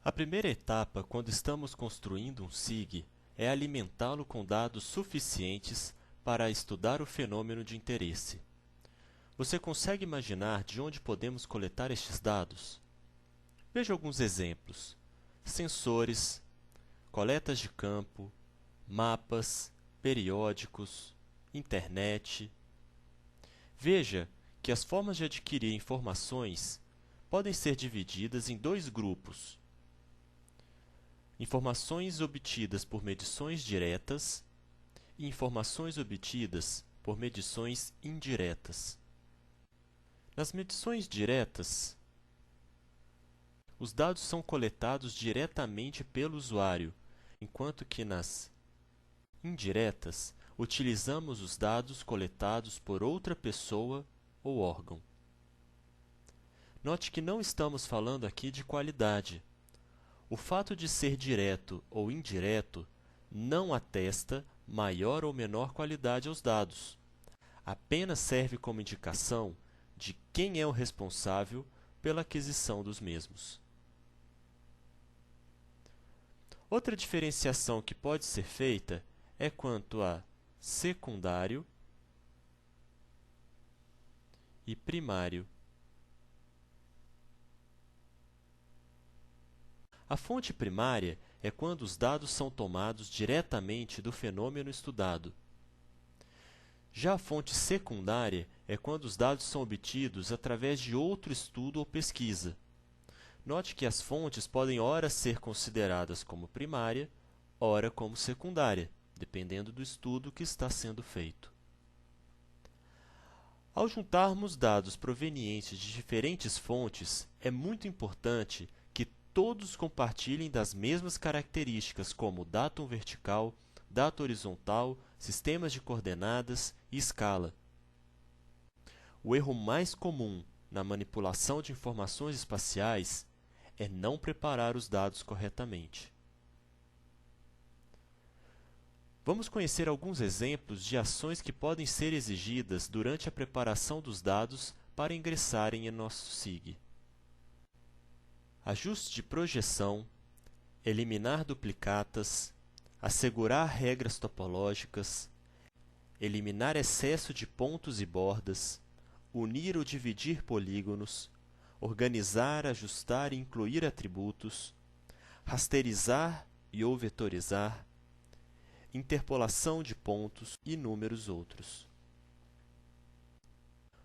A primeira etapa, quando estamos construindo um SIG, é alimentá-lo com dados suficientes para estudar o fenômeno de interesse. Você consegue imaginar de onde podemos coletar estes dados? Veja alguns exemplos: sensores, coletas de campo, mapas, periódicos, internet. Veja que as formas de adquirir informações podem ser divididas em dois grupos: informações obtidas por medições diretas e informações obtidas por medições indiretas. Nas medições diretas, os dados são coletados diretamente pelo usuário, enquanto que nas indiretas, utilizamos os dados coletados por outra pessoa ou órgão. Note que não estamos falando aqui de qualidade. O fato de ser direto ou indireto não atesta maior ou menor qualidade aos dados. Apenas serve como indicação de quem é o responsável pela aquisição dos mesmos. Outra diferenciação que pode ser feita é quanto a secundário e primário. A fonte primária é quando os dados são tomados diretamente do fenômeno estudado. Já a fonte secundária é quando os dados são obtidos através de outro estudo ou pesquisa. Note que as fontes podem ora ser consideradas como primária, ora como secundária, dependendo do estudo que está sendo feito. Ao juntarmos dados provenientes de diferentes fontes, é muito importante que todos compartilhem das mesmas características como datum vertical, data horizontal, sistemas de coordenadas e escala. O erro mais comum na manipulação de informações espaciais é não preparar os dados corretamente. Vamos conhecer alguns exemplos de ações que podem ser exigidas durante a preparação dos dados para ingressarem em nosso SIG. Ajuste de projeção, eliminar duplicatas, assegurar regras topológicas, eliminar excesso de pontos e bordas, unir ou dividir polígonos, organizar, ajustar e incluir atributos, rasterizar e ou vetorizar, interpolação de pontos e inúmeros outros.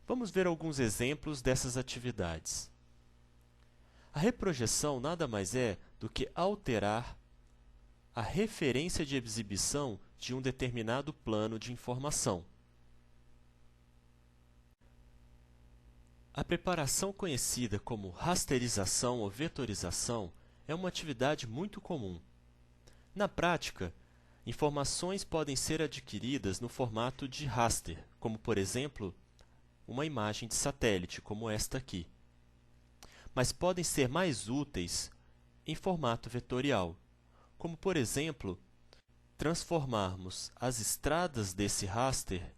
Vamos ver alguns exemplos dessas atividades. A reprojeção nada mais é do que alterar a referência de exibição de um determinado plano de informação. A preparação conhecida como rasterização ou vetorização é uma atividade muito comum. Na prática, informações podem ser adquiridas no formato de raster, como, por exemplo, uma imagem de satélite, como esta aqui. Mas podem ser mais úteis em formato vetorial, como, por exemplo, transformarmos as estradas desse raster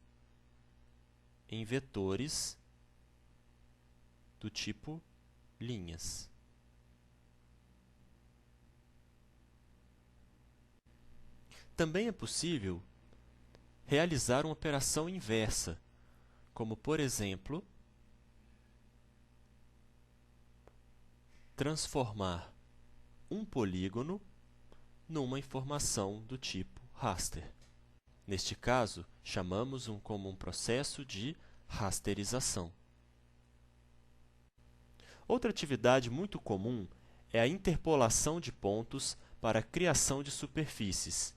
em vetores do tipo linhas. Também é possível realizar uma operação inversa, como, por exemplo, transformar um polígono numa informação do tipo raster. Neste caso, chamamos como um processo de rasterização. Outra atividade muito comum é a interpolação de pontos para a criação de superfícies.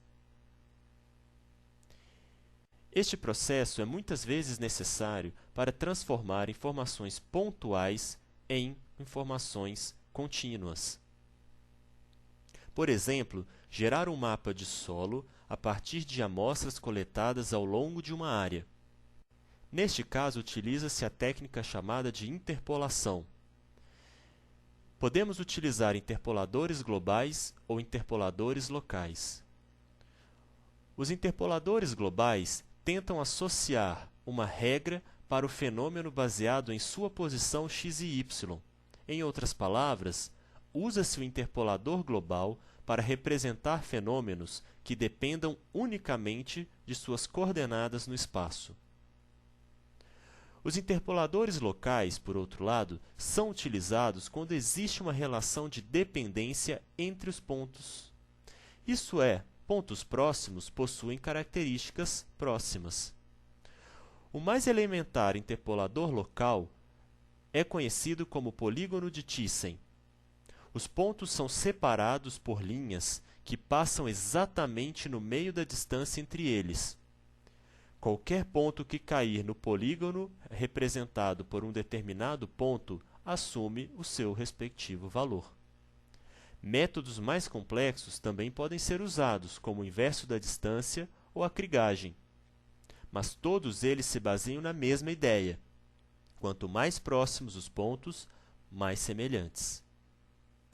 Este processo é muitas vezes necessário para transformar informações pontuais em informações contínuas. Por exemplo, gerar um mapa de solo a partir de amostras coletadas ao longo de uma área. Neste caso, utiliza-se a técnica chamada de interpolação. Podemos utilizar interpoladores globais ou interpoladores locais. Os interpoladores globais tentam associar uma regra para o fenômeno baseado em sua posição x e y. Em outras palavras, usa-se o interpolador global para representar fenômenos que dependam unicamente de suas coordenadas no espaço. Os interpoladores locais, por outro lado, são utilizados quando existe uma relação de dependência entre os pontos. Isso é, pontos próximos possuem características próximas. O mais elementar interpolador local é conhecido como polígono de Thyssen. Os pontos são separados por linhas que passam exatamente no meio da distância entre eles. Qualquer ponto que cair no polígono representado por um determinado ponto assume o seu respectivo valor. Métodos mais complexos também podem ser usados, como o inverso da distância ou a krigagem. Mas todos eles se baseiam na mesma ideia. Quanto mais próximos os pontos, mais semelhantes.